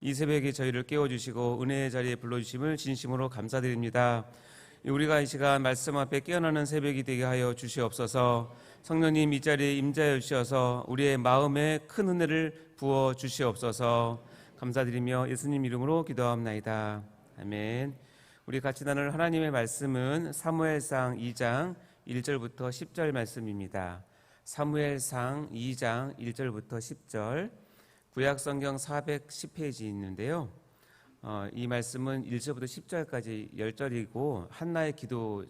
이 새벽에 저희를 깨워주시고 은혜의 자리에 불러주심을 진심으로 감사드립니다. 우리가 이 시간 말씀 앞에 깨어나는 새벽이 되게 하여 주시옵소서. 성령님 이 자리에 임재하여 주셔서 우리의 마음에 큰 은혜를 부어 주시옵소서. 감사드리며 예수님 이름으로 기도합나이다. 아멘. 우리 같이 나눌 하나님의 말씀은 사무엘상 2장 1절부터 10절 말씀입니다. 사무엘상 2장 1절부터 10절, 구약성경 410페이지 있는데요. 이 말씀은 1절부터 10절까지 10절이고 한나의 기도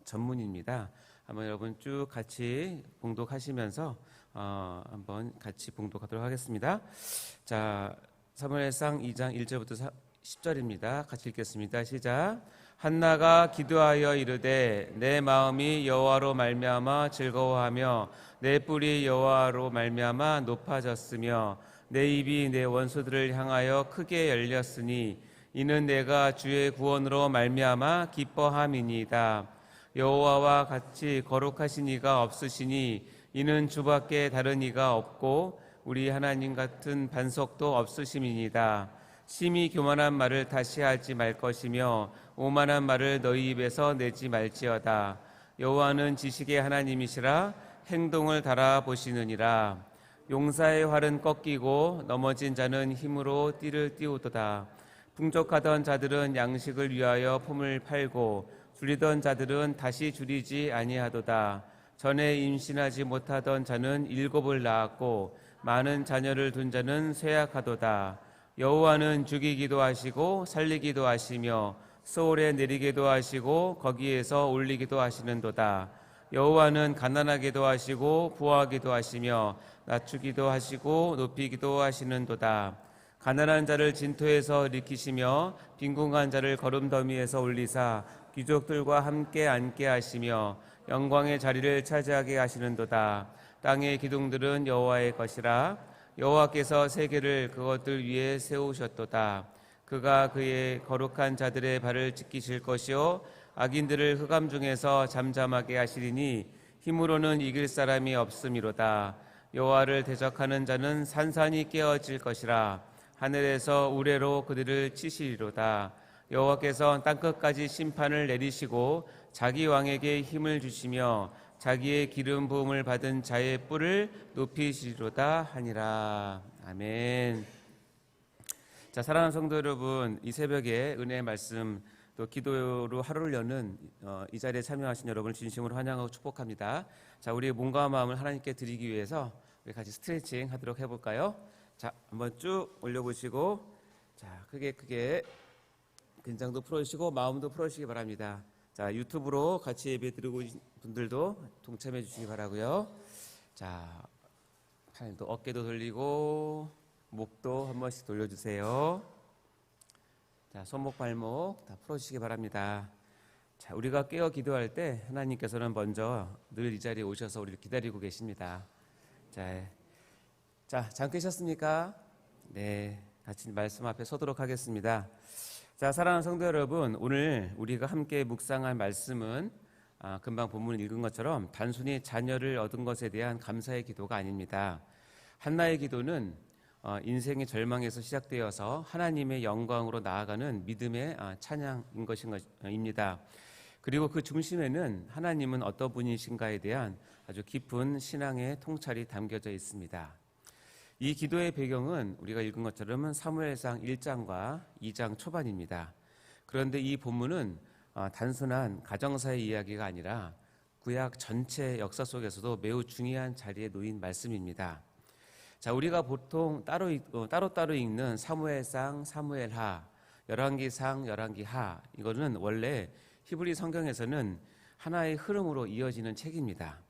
전문입니다. 한번 여러분 쭉 같이 봉독하시면서 한번 같이 봉독하도록 하겠습니다. 자, 사무엘상 2장 1절부터 10절입니다. 같이 읽겠습니다. 시작. 한나가 기도하여 이르되 내 마음이 여호와로 말미암아 즐거워하며 내 뿔이 여호와로 말미암아 높아졌으며 내 입이 내 원수들을 향하여 크게 열렸으니 이는 내가 주의 구원으로 말미암아 기뻐함이니이다. 여호와와 같이 거룩하신 이가 없으시니 이는 주밖에 다른 이가 없고 우리 하나님 같은 반석도 없으심이니이다. 심히 교만한 말을 다시 하지 말 것이며 오만한 말을 너희 입에서 내지 말지어다. 여호와는 지식의 하나님이시라 행동을 달아보시느니라. 용사의 활은 꺾이고 넘어진 자는 힘으로 띠를 띄우도다. 풍족하던 자들은 양식을 위하여 품을 팔고 줄이던 자들은 다시 줄이지 아니하도다. 전에 임신하지 못하던 자는 7을 낳았고 많은 자녀를 둔 자는 쇠약하도다. 여호와는 죽이기도 하시고 살리기도 하시며 소홀에 내리기도 하시고 거기에서 올리기도 하시는도다. 여호와는 가난하게도 하시고 부하기도 하시며 낮추기도 하시고 높이기도 하시는도다. 가난한 자를 진토에서 일으키시며 빈궁한 자를 거름더미에서 올리사 귀족들과 함께 앉게 하시며 영광의 자리를 차지하게 하시는도다. 땅의 기둥들은 여호와의 것이라. 여호와께서 세계를 그것들 위에 세우셨도다. 그가 그의 거룩한 자들의 발을 지키실 것이요 악인들을 흑암 중에서 잠잠하게 하시리니 힘으로는 이길 사람이 없음이로다. 여호와를 대적하는 자는 산산이 깨어질 것이라. 하늘에서 우레로 그들을 치시리로다. 여호와께서 땅끝까지 심판을 내리시고 자기 왕에게 힘을 주시며 자기의 기름 부음을 받은 자의 뿔을 높이시리로다 하니라. 아멘. 자, 사랑하는 성도 여러분, 이 새벽에 은혜의 말씀 또 기도로 하루를 여는 이 자리에 참여하신 여러분을 진심으로 환영하고 축복합니다. 자, 우리의 몸과 마음을 하나님께 드리기 위해서 우리 같이 스트레칭 하도록 해볼까요? 자, 한번 쭉 올려보시고, 자, 크게 긴장도 풀어주시고 마음도 풀어주시기 바랍니다. 자, 유튜브로 같이 예배 드리고 계신 분들도 동참해 주시기 바라고요. 자, 팔도 어깨도 돌리고 목도 한 번씩 돌려주세요. 자, 손목 발목 다 풀어주시기 바랍니다. 자, 우리가 깨어 기도할 때 하나님께서는 먼저 늘 이 자리에 오셔서 우리를 기다리고 계십니다. 자, 잠 깨셨습니까? 네, 같이 말씀 앞에 서도록 하겠습니다. 자, 사랑하는 성도 여러분, 오늘 우리가 함께 묵상할 말씀은 금방 본문을 읽은 것처럼 단순히 자녀를 얻은 것에 대한 감사의 기도가 아닙니다. 한나의 기도는 인생의 절망에서 시작되어서 하나님의 영광으로 나아가는 믿음의 찬양인 것입니다. 그리고 그 중심에는 하나님은 어떤 분이신가에 대한 아주 깊은 신앙의 통찰이 담겨져 있습니다. 이 기도의 배경은 우리가 읽은 것처럼 사무엘상 1장과 2장 초반입니다. 그런데 이 본문은 단순한 가정사의 이야기가 아니라 구약 전체 역사 속에서도 매우 중요한 자리에 놓인 말씀입니다. 자, 우리가 보통 따로따로 읽는 사무엘상, 사무엘하, 열왕기상, 열왕기하, 이거는 원래 히브리 성경에서는 하나의 흐름으로 이어지는 책입니다.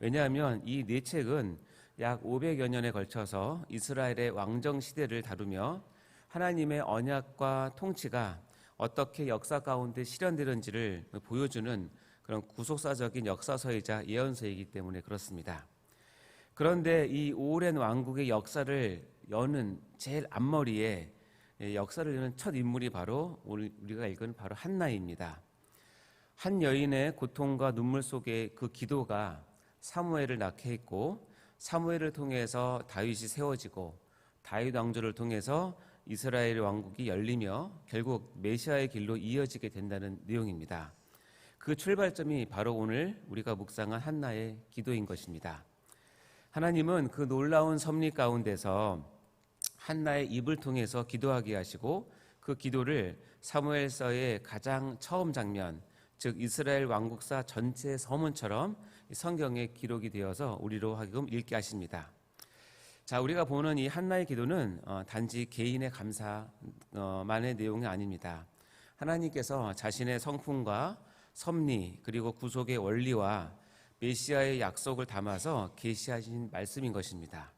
왜냐하면 이 네 책은 약 500여 년에 걸쳐서 이스라엘의 왕정 시대를 다루며 하나님의 언약과 통치가 어떻게 역사 가운데 실현되는지를 보여주는 그런 구속사적인 역사서이자 예언서이기 때문에 그렇습니다. 그런데 이 오랜 왕국의 역사를 여는 제일 앞머리에 역사를 여는 첫 인물이 바로 오늘 우리가 읽은 바로 한나입니다. 한 여인의 고통과 눈물 속에 그 기도가 사무엘을 낳게 했고 사무엘을 통해서 다윗이 세워지고 다윗 왕조를 통해서 이스라엘 왕국이 열리며 결국 메시아의 길로 이어지게 된다는 내용입니다. 그 출발점이 바로 오늘 우리가 묵상한 한나의 기도인 것입니다. 하나님은 그 놀라운 섭리 가운데서 한나의 입을 통해서 기도하게 하시고 그 기도를 사무엘서의 가장 처음 장면, 즉 이스라엘 왕국사 전체의 서문처럼 성경에 기록이 되어서 우리로 하여금 읽게 하십니다. 자, 우리가 보는 이 한나의 기도는 단지 개인의 감사만의 내용이 아닙니다. 하나님께서 자신의 성품과 섭리 그리고 구속의 원리와 메시아의 약속을 담아서 계시하신 말씀인 것입니다.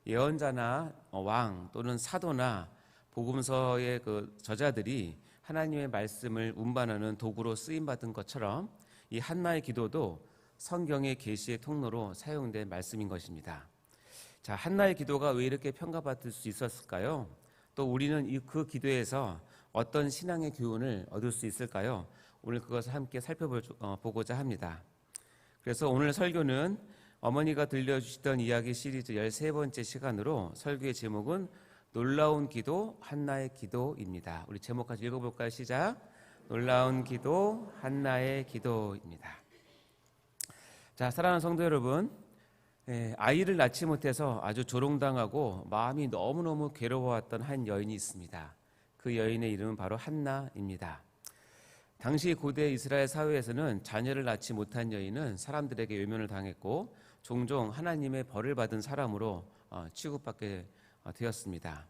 예언자나 왕 또는 사도나 복음서의 그 저자들이 하나님의 말씀을 운반하는 도구로 쓰임받은 것처럼 이 한나의 기도도 성경의 계시의 통로로 사용된 말씀인 것입니다. 자, 한나의 기도가 왜 이렇게 평가받을 수 있었을까요? 또 우리는 그 기도에서 어떤 신앙의 교훈을 얻을 수 있을까요? 오늘 그것을 함께 살펴보고자 합니다. 그래서 오늘 설교는 어머니가 들려주시던 이야기 시리즈 13번째 시간으로 설교의 제목은 놀라운 기도, 한나의 기도입니다. 우리 제목까지 읽어볼까요? 시작. 놀라운 기도, 한나의 기도입니다. 자, 사랑하는 성도 여러분, 아이를 낳지 못해서 아주 조롱당하고 마음이 너무너무 괴로워왔던 한 여인이 있습니다. 그 여인의 이름은 바로 한나입니다. 당시 고대 이스라엘 사회에서는 자녀를 낳지 못한 여인은 사람들에게 외면을 당했고 종종 하나님의 벌을 받은 사람으로 취급받게 되었습니다.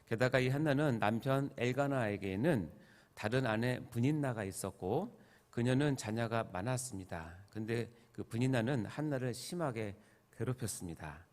게다가 이 한나는 남편 엘가나에게는 다른 아내 브닌나가 있었고 그녀는 자녀가 많았습니다. 근데 그 브닌나는 한나를 심하게 괴롭혔습니다.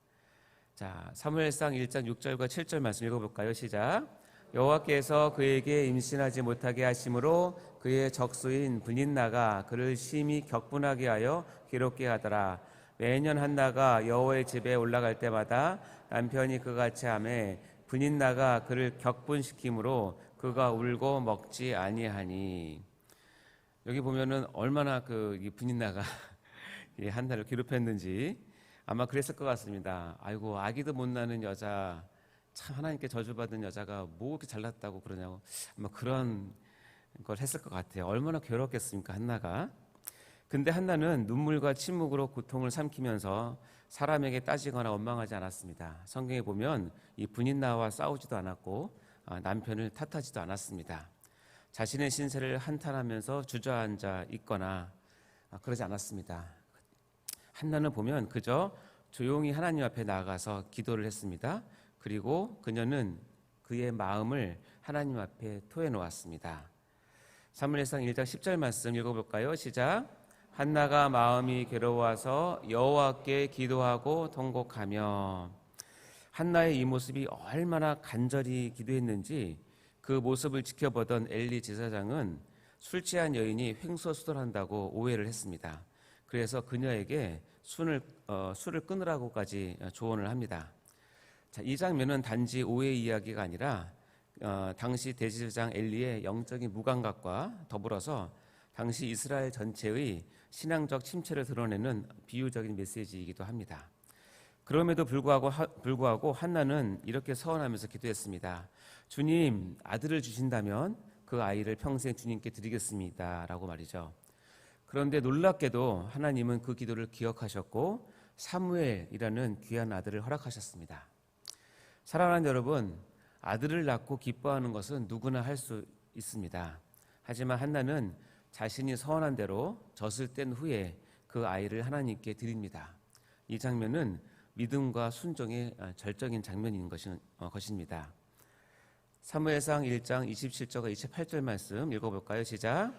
자, 사무엘상 1장 6절과 7절 말씀 읽어볼까요? 시작. 여호와께서 그에게 임신하지 못하게 하심으로 그의 적수인 브닌나가 그를 심히 격분하게 하여 괴롭게 하더라. 매년 한나가 여호와의 집에 올라갈 때마다 남편이 그같이 하매 브닌나가 그를 격분시키므로 그가 울고 먹지 아니하니. 여기 보면은 얼마나 이 브닌나가 한나를 괴롭혔는지 아마 그랬을 것 같습니다. 아이고, 아기도 못 낳는 여자, 참 하나님께 저주받은 여자가 뭐 이렇게 잘났다고 그러냐고 아마 그런 걸 했을 것 같아요. 얼마나 괴롭겠습니까, 한나가. 근데 한나는 눈물과 침묵으로 고통을 삼키면서 사람에게 따지거나 원망하지 않았습니다. 성경에 보면 이 브닌나와 싸우지도 않았고 남편을 탓하지도 않았습니다. 자신의 신세를 한탄하면서 주저앉아 있거나 그러지 않았습니다. 한나는 보면 그저 조용히 하나님 앞에 나아가서 기도를 했습니다. 그리고 그녀는 그의 마음을 하나님 앞에 토해 놓았습니다. 사무엘상 1장 10절 말씀 읽어볼까요? 시작. 한나가 마음이 괴로워서 여호와께 기도하고 통곡하며. 한나의 이 모습이 얼마나 간절히 기도했는지 그 모습을 지켜보던 엘리 제사장은 술 취한 여인이 횡설수설한다고 오해를 했습니다. 그래서 그녀에게 술을 끊으라고까지 조언을 합니다. 자, 이 장면은 단지 오해의 이야기가 아니라 당시 대제사장 엘리의 영적인 무감각과 더불어서 당시 이스라엘 전체의 신앙적 침체를 드러내는 비유적인 메시지이기도 합니다. 그럼에도 불구하고 한나는 이렇게 서원하면서 기도했습니다. 주님, 아들을 주신다면 그 아이를 평생 주님께 드리겠습니다 라고 말이죠. 그런데 놀랍게도 하나님은 그 기도를 기억하셨고 사무엘이라는 귀한 아들을 허락하셨습니다. 사랑하는 여러분, 아들을 낳고 기뻐하는 것은 누구나 할 수 있습니다. 하지만 한나는 자신이 서원한 대로 젖을 뗀 후에 그 아이를 하나님께 드립니다. 이 장면은 믿음과 순종의 절정인 장면인 것입니다. 사무엘상 1장 27절과 28절 말씀 읽어볼까요? 시작.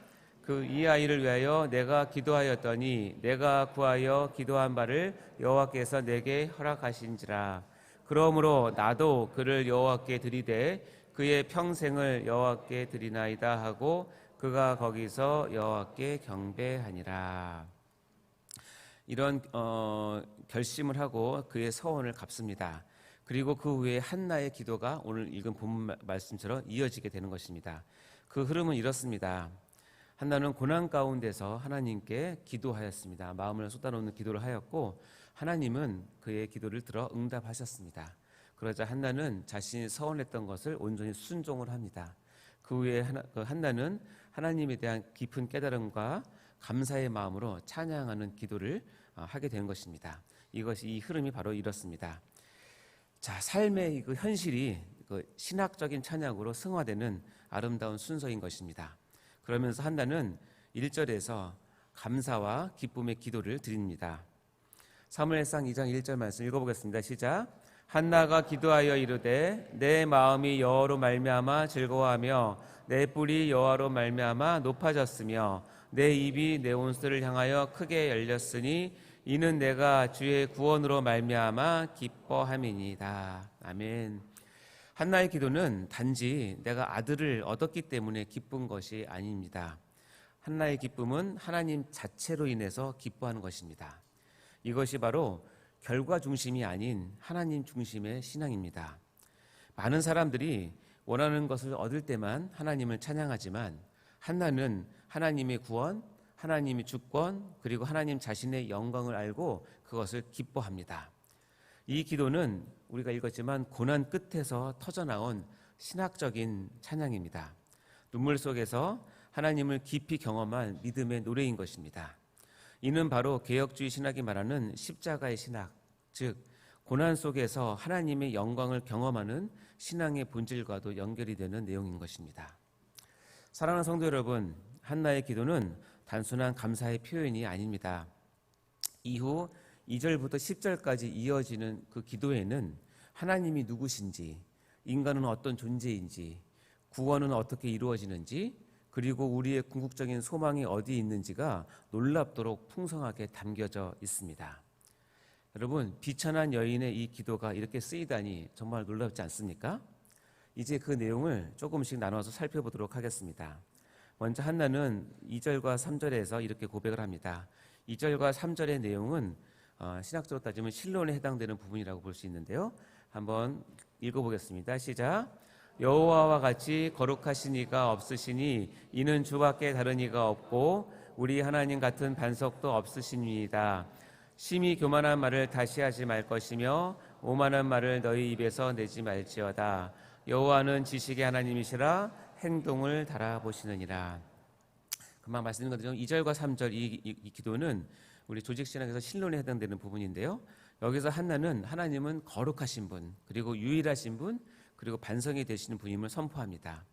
이 아이를 위하여 내가 기도하였더니 내가 구하여 기도한 바를 여호와께서 내게 허락하신지라. 그러므로 나도 그를 여호와께 드리되 그의 평생을 여호와께 드리나이다 하고 그가 거기서 여호와께 경배하니라. 이런 결심을 하고 그의 서원을 갚습니다. 그리고 그 후에 한나의 기도가 오늘 읽은 본문 말씀처럼 이어지게 되는 것입니다. 그 흐름은 이렇습니다. 한나는 고난 가운데서 하나님께 기도하였습니다. 마음을 쏟아놓는 기도를 하였고 하나님은 그의 기도를 들어 응답하셨습니다. 그러자 한나는 자신이 서원했던 것을 온전히 순종을 합니다. 그 후에 한나는 하나님에 대한 깊은 깨달음과 감사의 마음으로 찬양하는 기도를 하게 되는 것입니다. 이 흐름이 바로 이렇습니다. 자, 삶의 그 현실이 그 신학적인 찬양으로 승화되는 아름다운 순서인 것입니다. 그러면서 한나는 1절에서 감사와 기쁨의 기도를 드립니다. 사무엘상 2장 1절 말씀 읽어보겠습니다. 시작. 한나가 기도하여 이르되 내 마음이 여호와로 말미암아 즐거워하며 내 뿔이 여호와로 말미암아 높아졌으며 내 입이 내 온수를 향하여 크게 열렸으니 이는 내가 주의 구원으로 말미암아 기뻐함이니이다. 아멘. 한나의 기도는 단지 내가 아들을 얻었기 때문에 기쁜 것이 아닙니다. 한나의 기쁨은 하나님 자체로 인해서 기뻐하는 것입니다. 이것이 바로 결과 중심이 아닌 하나님 중심의 신앙입니다. 많은 사람들이 원하는 것을 얻을 때만 하나님을 찬양하지만 한나는 하나님의 구원, 하나님의 주권, 그리고 하나님 자신의 영광을 알고 그것을 기뻐합니다. 이 기도는 우리가 읽었지만 고난 끝에서 터져나온 신학적인 찬양입니다. 눈물 속에서 하나님을 깊이 경험한 믿음의 노래인 것입니다. 이는 바로 개혁주의 신학이 말하는 십자가의 신학, 즉 고난 속에서 하나님의 영광을 경험하는 신앙의 본질과도 연결이 되는 내용인 것입니다. 사랑하는 성도 여러분, 한나의 기도는 단순한 감사의 표현이 아닙니다. 이후 2절부터 10절까지 이어지는 그 기도에는 하나님이 누구신지, 인간은 어떤 존재인지, 구원은 어떻게 이루어지는지, 그리고 우리의 궁극적인 소망이 어디 있는지가 놀랍도록 풍성하게 담겨져 있습니다. 여러분, 비천한 여인의 이 기도가 이렇게 쓰이다니 정말 놀랍지 않습니까? 이제 그 내용을 조금씩 나눠서 살펴보도록 하겠습니다. 먼저 한나는 2절과 3절에서 이렇게 고백을 합니다. 2절과 3절의 내용은 신학적으로 따지면 신론에 해당되는 부분이라고 볼 수 있는데요. 한번 읽어보겠습니다. 시작. 여호와와 같이 거룩하신 이가 없으시니 이는 주밖에 다른 이가 없고 우리 하나님 같은 반석도 없으십니다. 심히 교만한 말을 다시 하지 말 것이며 오만한 말을 너희 입에서 내지 말지어다. 여호와는 지식의 하나님이시라 행동을 달아보시느니라. 금방 말씀드린 것처럼 2절과 3절 이 기도는 우리 조직신학에서 신론에 해당되는 부분인데요. 여기서 한나는 하나님은 거룩하신 분, 그리고 유일하신 분, 그리고 반성이 되시는 분임을 선포합니다.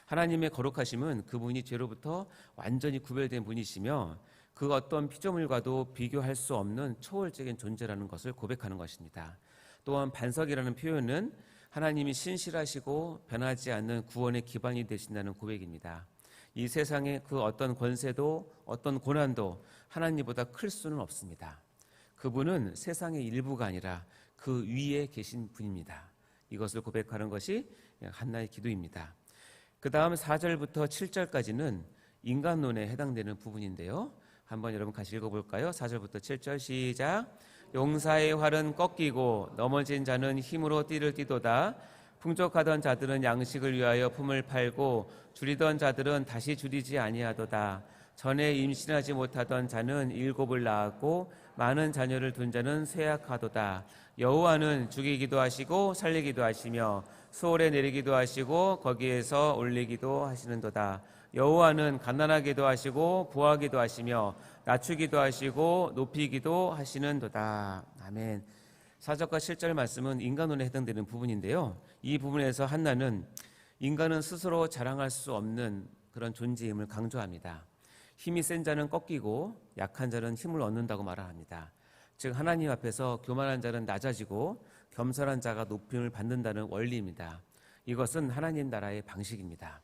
하나님의 거룩하심은 그분이 죄로부터 완전히 구별된 분이시며 그 어떤 피조물과도 비교할 수 없는 초월적인 존재라는 것을 고백하는 것입니다. 또한 반석이라는 표현은 하나님이 신실하시고 변하지 않는 구원의 기반이 되신다는 고백입니다. 이 세상의 그 어떤 권세도 어떤 고난도 하나님보다 클 수는 없습니다. 그분은 세상의 일부가 아니라 그 위에 계신 분입니다. 이것을 고백하는 것이 한나의 기도입니다. 그 다음 4절부터 7절까지는 인간론에 해당되는 부분인데요. 한번 여러분 같이 읽어볼까요? 4절부터 7절 시작. 용사의 활은 꺾이고 넘어진 자는 힘으로 띠를 띠도다. 풍족하던 자들은 양식을 위하여 품을 팔고 줄이던 자들은 다시 줄이지 아니하도다. 전에 임신하지 못하던 자는 7을 낳았고 많은 자녀를 둔 자는 쇠약하도다. 여호와는 죽이기도 하시고 살리기도 하시며 수월에 내리기도 하시고 거기에서 올리기도 하시는도다. 여호와는 가난하기도 하시고 부하기도 하시며 낮추기도 하시고 높이기도 하시는도다. 아멘. 4절과 7절 말씀은 인간론에 해당되는 부분인데요. 이 부분에서 한나는 인간은 스스로 자랑할 수 없는 그런 존재임을 강조합니다. 힘이 센 자는 꺾이고 약한 자는 힘을 얻는다고 말합니다. 즉 하나님 앞에서 교만한 자는 낮아지고 겸손한 자가 높임을 받는다는 원리입니다. 이것은 하나님 나라의 방식입니다.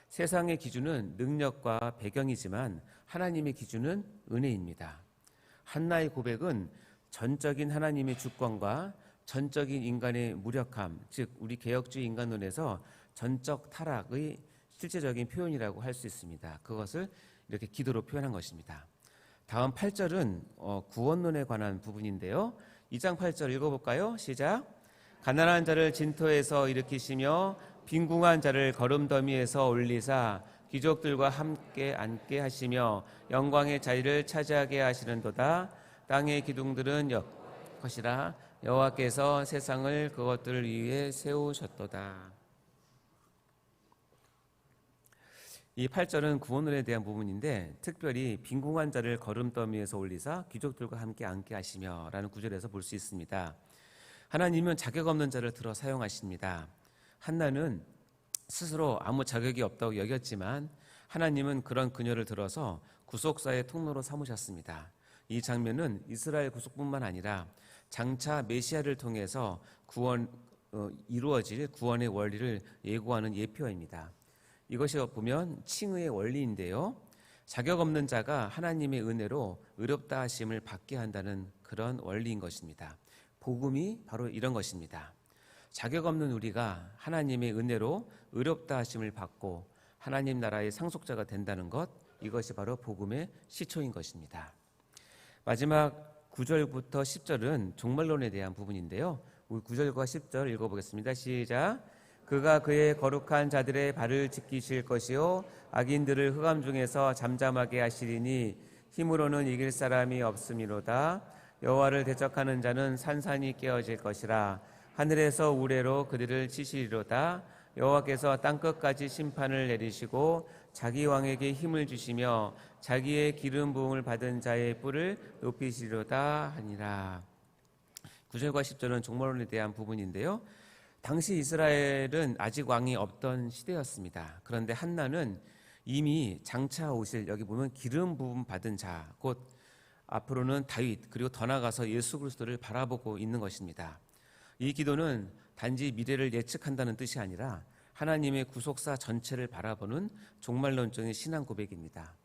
세상의 기준은 능력과 배경이지만 하나님의 기준은 은혜입니다. 한나의 고백은 전적인 하나님의 주권과 전적인 인간의 무력함, 즉 우리 개혁주의 인간론에서 전적 타락의 실제적인 표현이라고 할 수 있습니다. 그것을 이렇게 기도로 표현한 것입니다. 다음 8절은 구원론에 관한 부분인데요. 2장 8절 읽어볼까요? 시작. 가난한 자를 진토에서 일으키시며 빈궁한 자를 거름더미에서 올리사 귀족들과 함께 앉게 하시며 영광의 자리를 차지하게 하시는도다. 땅의 기둥들은 것이라 여호와께서 세상을 그것들 위해 세우셨도다. 이 8절은 구원론에 대한 부분인데 특별히 빈궁한 자를 거름더미에서 올리사 귀족들과 함께 앉게 하시며 라는 구절에서 볼 수 있습니다. 하나님은 자격 없는 자를 들어 사용하십니다. 한나는 스스로 아무 자격이 없다고 여겼지만 하나님은 그런 그녀를 들어서 구속사의 통로로 삼으셨습니다. 이 장면은 이스라엘 구속뿐만 아니라 장차 메시아를 통해서 이루어질 구원의 원리를 예고하는 예표입니다. 이것이 보면 칭의의 원리인데요. 자격 없는 자가 하나님의 은혜로 의롭다 하심을 받게 한다는 그런 원리인 것입니다. 복음이 바로 이런 것입니다. 자격 없는 우리가 하나님의 은혜로 의롭다 하심을 받고 하나님 나라의 상속자가 된다는 것, 이것이 바로 복음의 시초인 것입니다. 마지막 9절부터 10절은 종말론에 대한 부분인데요. 9절과 10절 읽어보겠습니다. 시작. 그가 그의 거룩한 자들의 발을 지키실 것이요 악인들을 흑암 중에서 잠잠하게 하시리니 힘으로는 이길 사람이 없음이로다. 여호와를 대적하는 자는 산산이 깨어질 것이라. 하늘에서 우레로 그들을 치시리로다. 여호와께서 땅끝까지 심판을 내리시고 자기 왕에게 힘을 주시며 자기의 기름 부음을 받은 자의 뿔을 높이시리로다 하니라. 9절과 10절은 종말론에 대한 부분인데요. 당시 이스라엘은 아직 왕이 없던 시대였습니다. 그런데 한나는 이미 장차 오실, 여기 보면 기름 부음 받은 자, 곧 앞으로는 다윗, 그리고 더 나아가서 예수 그리스도를 바라보고 있는 것입니다. 이 기도는 단지 미래를 예측한다는 뜻이 아니라 하나님의 구속사 전체를 바라보는 종말론적인 신앙 고백입니다.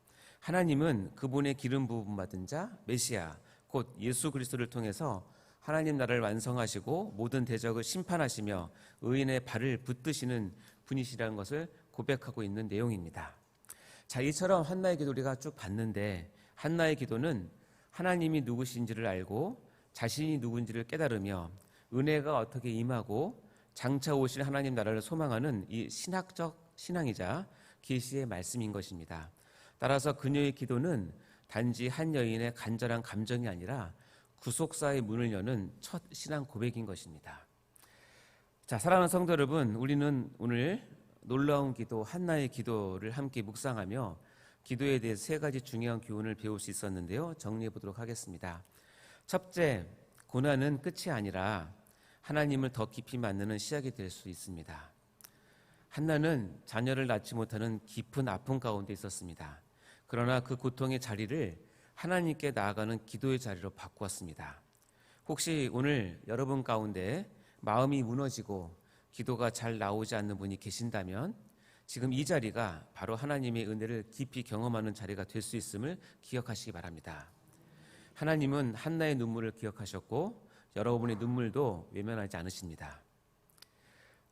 하나님은 그분의 기름 부음 받은 자, 메시아, 곧 예수 그리스도를 통해서 하나님 나라를 완성하시고 모든 대적을 심판하시며 의인의 발을 붙드시는 분이시라는 것을 고백하고 있는 내용입니다. 자, 이처럼 한나의 기도 우리가 쭉 봤는데 한나의 기도는 하나님이 누구신지를 알고 자신이 누군지를 깨달으며 은혜가 어떻게 임하고 장차 오실 하나님 나라를 소망하는 이 신학적 신앙이자 계시의 말씀인 것입니다. 따라서 그녀의 기도는 단지 한 여인의 간절한 감정이 아니라 구속사의 문을 여는 첫 신앙 고백인 것입니다. 자, 사랑하는 성도 여러분, 우리는 오늘 놀라운 기도, 한나의 기도를 함께 묵상하며 기도에 대해 세 가지 중요한 교훈을 배울 수 있었는데요. 정리해 보도록 하겠습니다. 첫째, 고난은 끝이 아니라 하나님을 더 깊이 만나는 시작이 될 수 있습니다. 한나는 자녀를 낳지 못하는 깊은 아픔 가운데 있었습니다. 그러나 그 고통의 자리를 하나님께 나아가는 기도의 자리로 바꾸었습니다. 혹시 오늘 여러분 가운데 마음이 무너지고 기도가 잘 나오지 않는 분이 계신다면 지금 이 자리가 바로 하나님의 은혜를 깊이 경험하는 자리가 될 수 있음을 기억하시기 바랍니다. 하나님은 한나의 눈물을 기억하셨고 여러분의 눈물도 외면하지 않으십니다.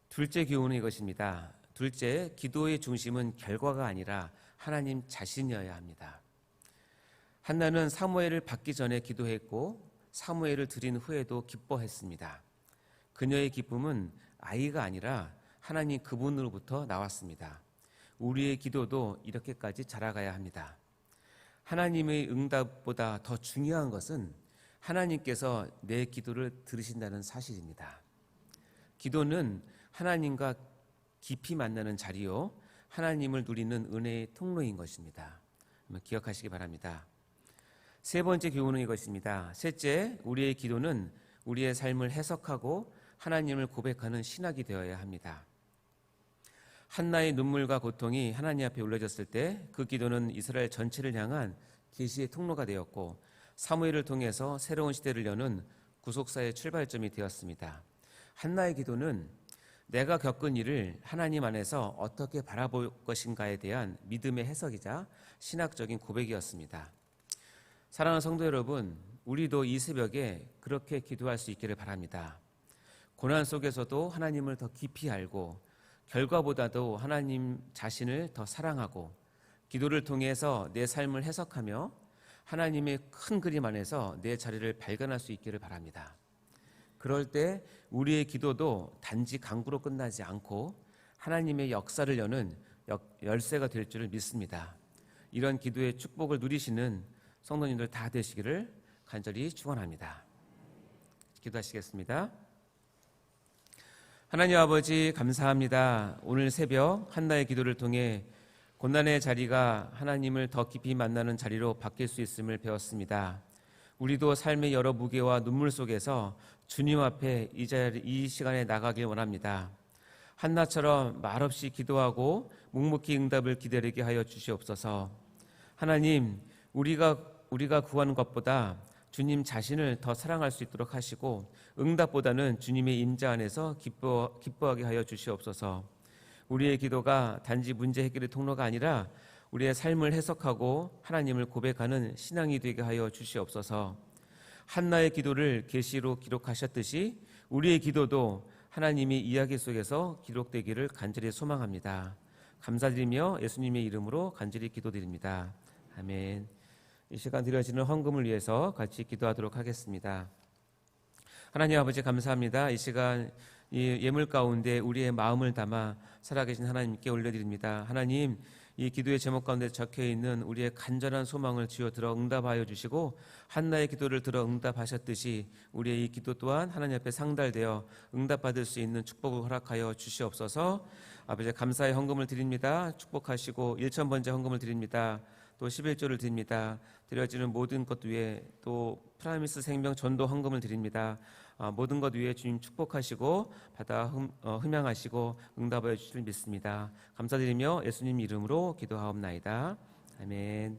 둘째 교훈은 이것입니다. 둘째, 기도의 중심은 결과가 아니라 하나님 자신이어야 합니다. 한나는 사무엘을 받기 전에 기도했고 사무엘을 드린 후에도 기뻐했습니다. 그녀의 기쁨은 아이가 아니라 하나님 그분으로부터 나왔습니다. 우리의 기도도 이렇게까지 자라가야 합니다. 하나님의 응답보다 더 중요한 것은 하나님께서 내 기도를 들으신다는 사실입니다. 기도는 하나님과 깊이 만나는 자리요, 하나님을 누리는 은혜의 통로인 것입니다. 기억하시기 바랍니다. 세 번째 교훈은 이것입니다. 셋째, 우리의 기도는 우리의 삶을 해석하고 하나님을 고백하는 신학이 되어야 합니다. 한나의 눈물과 고통이 하나님 앞에 올려졌을 때 그 기도는 이스라엘 전체를 향한 계시의 통로가 되었고 사무엘을 통해서 새로운 시대를 여는 구속사의 출발점이 되었습니다. 한나의 기도는 내가 겪은 일을 하나님 안에서 어떻게 바라볼 것인가에 대한 믿음의 해석이자 신학적인 고백이었습니다. 사랑하는 성도 여러분, 우리도 이 새벽에 그렇게 기도할 수 있기를 바랍니다. 고난 속에서도 하나님을 더 깊이 알고 결과보다도 하나님 자신을 더 사랑하고 기도를 통해서 내 삶을 해석하며 하나님의 큰 그림 안에서 내 자리를 발견할 수 있기를 바랍니다. 그럴 때 우리의 기도도 단지 간구로 끝나지 않고 하나님의 역사를 여는 열쇠가 될 줄을 믿습니다. 이런 기도의 축복을 누리시는 성도님들 다 되시기를 간절히 축원합니다. 기도하시겠습니다. 하나님 아버지 감사합니다. 오늘 새벽 한나의 기도를 통해 고난의 자리가 하나님을 더 깊이 만나는 자리로 바뀔 수 있음을 배웠습니다. 우리도 삶의 여러 무게와 눈물 속에서 주님 앞에 이 시간에 나가길 원합니다. 한나처럼 말없이 기도하고 묵묵히 응답을 기다리게 하여 주시옵소서. 하나님, 우리가 구하는 것보다 주님 자신을 더 사랑할 수 있도록 하시고 응답보다는 주님의 임재 안에서 기뻐하게 하여 주시옵소서. 우리의 기도가 단지 문제 해결의 통로가 아니라 우리의 삶을 해석하고 하나님을 고백하는 신앙이 되게 하여 주시옵소서. 한나의 기도를 계시로 기록하셨듯이 우리의 기도도 하나님의 이야기 속에서 기록되기를 간절히 소망합니다. 감사드리며 예수님의 이름으로 간절히 기도드립니다. 아멘. 이 시간 드려지는 헌금을 위해서 같이 기도하도록 하겠습니다. 하나님 아버지 감사합니다. 이 시간 이 예물 가운데 우리의 마음을 담아 살아계신 하나님께 올려드립니다. 하나님, 이 기도의 제목 가운데 적혀있는 우리의 간절한 소망을 주여 들어 응답하여 주시고 한나의 기도를 들어 응답하셨듯이 우리의 이 기도 또한 하나님 앞에 상달되어 응답받을 수 있는 축복을 허락하여 주시옵소서. 아버지 감사의 헌금을 드립니다. 축복하시고 1,000번째 헌금을 드립니다. 또 11조를 드립니다. 드려지는 모든 것 위에 또 프라미스 생명 전도 헌금을 드립니다. 모든 것 위에 주님 축복하시고 받아 흠양하시고 응답하여 주실 믿습니다. 감사드리며 예수님 이름으로 기도하옵나이다. 아멘.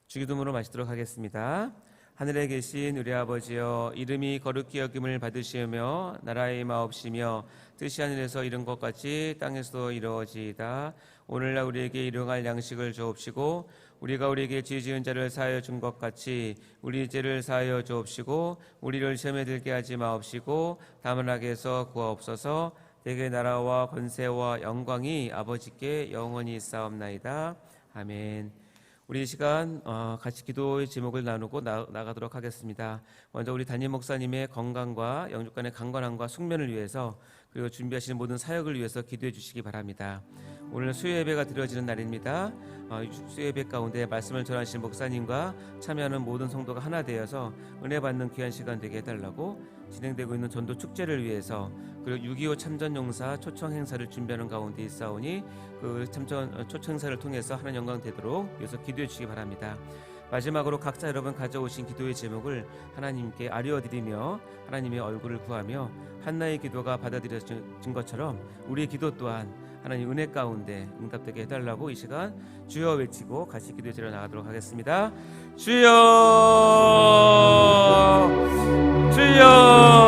주기도문으로 마치도록 하겠습니다. 하늘에 계신 우리 아버지여, 이름이 거룩히 여김을 받으시며 나라의 마옵시며 뜻이 하늘에서 이룬 것 같이 땅에서도 이루어지이다. 오늘날 우리에게 일용할 양식을 주옵시고 우리가 우리에게 죄 지은 자를 사하여 준 것 같이 우리 죄를 사하여 주옵시고 우리를 시험에 들게 하지 마옵시고 다만 악에서 구하옵소서. 대개 나라와 권세와 영광이 아버지께 영원히 있사옵나이다. 아멘. 우리 이 시간 같이 기도의 제목을 나누고 나가도록 하겠습니다. 먼저 우리 담임 목사님의 건강과 영육간의 강건함과 숙면을 위해서 그리고 준비하시는 모든 사역을 위해서 기도해 주시기 바랍니다. 오늘 수요예배가 드려지는 날입니다. 수요예배 가운데 말씀을 전하시는 목사님과 참여하는 모든 성도가 하나 되어서 은혜 받는 귀한 시간 되게 해달라고 진행되고 있는 전도 축제를 위해서 그리고 6.25 참전용사 초청 행사를 준비하는 가운데 있사오니 그 초청 행사를 통해서 하나님 영광 되도록 위해서 기도해 주시기 바랍니다. 마지막으로 각자 여러분 가져오신 기도의 제목을 하나님께 아뢰어드리며 하나님의 얼굴을 구하며 한나의 기도가 받아들여진 것처럼 우리의 기도 또한 하나님 은혜 가운데 응답되게 해달라고 이 시간 주여 외치고 같이 기도에 드려 나가도록 하겠습니다. 주여, 주여.